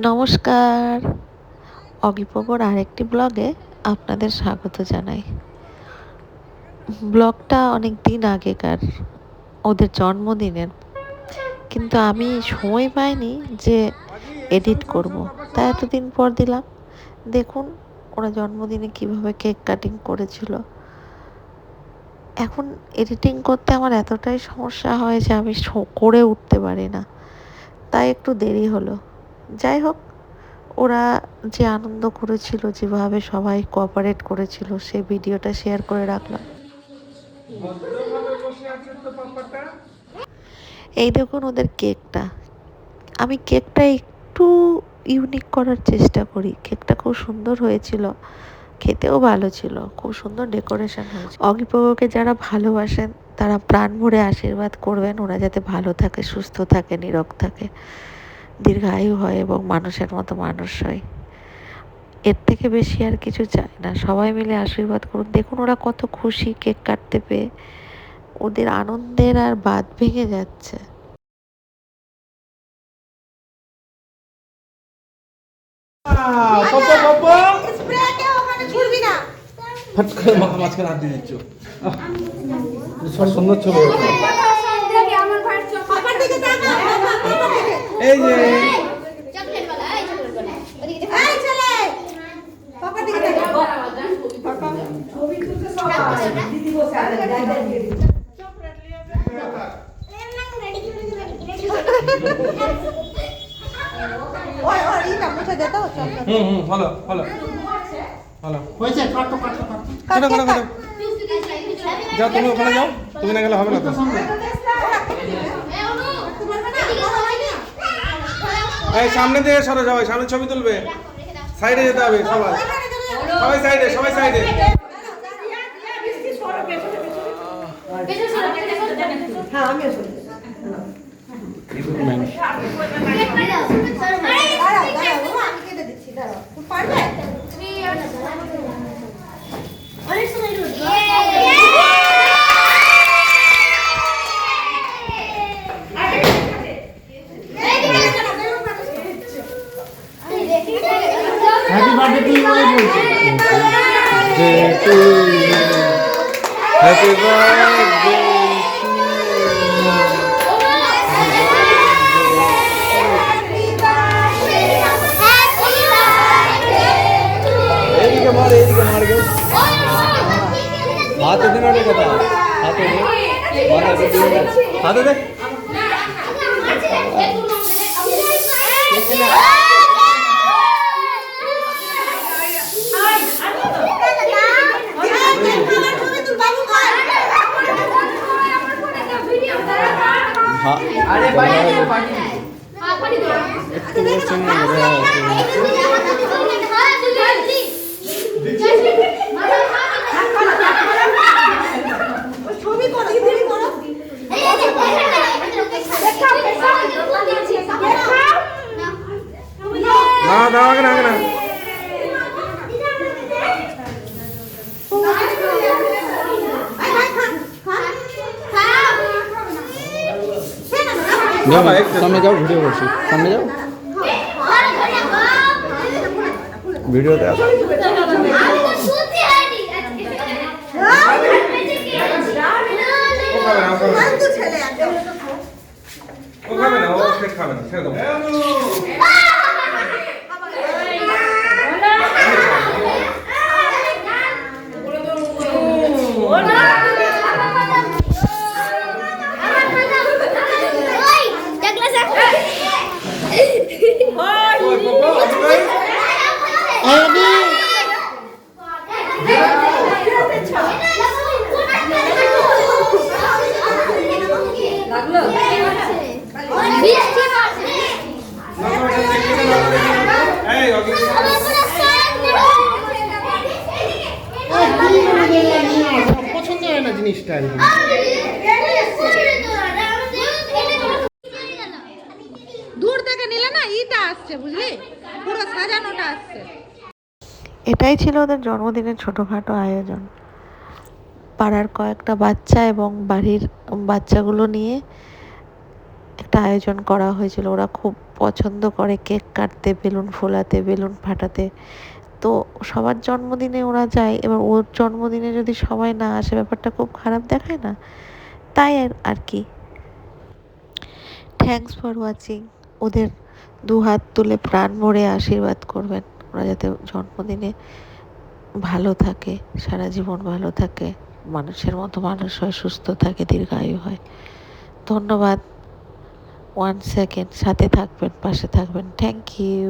নমস্কার, অগিপোগোর আরেকটি ব্লগে আপনাদের স্বাগত জানাই। ব্লগটা অনেক দিন আগেকার, ওদের জন্মদিনের, কিন্তু আমি সময় পাইনি যে এডিট করব, তাই এতদিন পর দিলাম। দেখুন ওরা জন্মদিনে কিভাবে কেক কাটিং করেছিল। এখন এডিটিং করতে আমার এতটাই সমস্যা হয় যে আমি করে উঠতে পারি না, তাই একটু দেরি হলো। যাই হোক, ওরা যে আনন্দ করেছিল, যেভাবে সবাই কোঅপারেট করেছিল, সেই ভিডিওটা শেয়ার করে রাখলাম। এই দেখুন ওদের কেকটা। আমি কেকটা একটু ইউনিক করার চেষ্টা করি। কেকটা খুব সুন্দর হয়েছিল, খেতেও ভালো ছিল, খুব সুন্দর ডেকোরেশন হয়েছে। অগিপোগোকে যারা ভালোবাসেন তারা প্রাণ ভরে আশীর্বাদ করবেন, ওরা যাতে ভালো থাকে, সুস্থ থাকে, নীরোগ থাকে, দীর্ঘায়ু হয় এবং মানুষের মতো মানুষ হয়। এর থেকে বেশি আর কিছু চাই না। সবাই মিলে আশীর্বাদ করুন। দেখুন ওরা কত খুশি কেক কাটতে পেয়ে, ওদের আনন্দের আর বাঁধ ভেঙে যাচ্ছে। সুন্দর ছবি এই যে ভালো ভালো ভালো হয়েছে। যাও তুমি ওখানে যাও, তুমি না গেলে হবে না তো। এই সামনে দিয়ে সরে যাও, সামনে ছবি তুলবে, সাইডে যেতে হবে সবাই, সবাই সাইডে, সবাই সাইডে। Happy birthday to you. Happy birthday. हाथ दे ना कथा हाथ दे हाथ दे अरे भाई सामने जाओ, वीडियो कर सामने जाओ, वीडियो दे পছন্দ হয় না জিনিসটা। দূর থেকে নিলে না ইটা আসছে, বুঝলি, পুরো সাজানোটা আসছে। এটাই ছিল ওদের জন্মদিনের ছোটোখাটো আয়োজন। পাড়ার কয়েকটা বাচ্চা এবং বাড়ির বাচ্চাগুলো নিয়ে একটা আয়োজন করা হয়েছিল। ওরা খুব পছন্দ করে কেক কাটতে, বেলুন ফোলাতে, বেলুন ফাটাতে। তো সবার জন্মদিনে ওরা যায়, এবার ওর জন্মদিনে যদি সবাই না আসে ব্যাপারটা খুব খারাপ দেখায় না, তাই আর কি। Thanks for watching. ওদের দু হাত তুলে প্রাণ ভরে আশীর্বাদ করবেন ওরা যাতে জন্মদিনে ভালো থাকে, সারা জীবন ভালো থাকে, মানুষের মতো মানুষ হয়, সুস্থ থাকে, দীর্ঘায়ু হয়। ধন্যবাদ। 1 সেকেন্ড সাথে থাকবেন, পাশে থাকবেন। Thank you.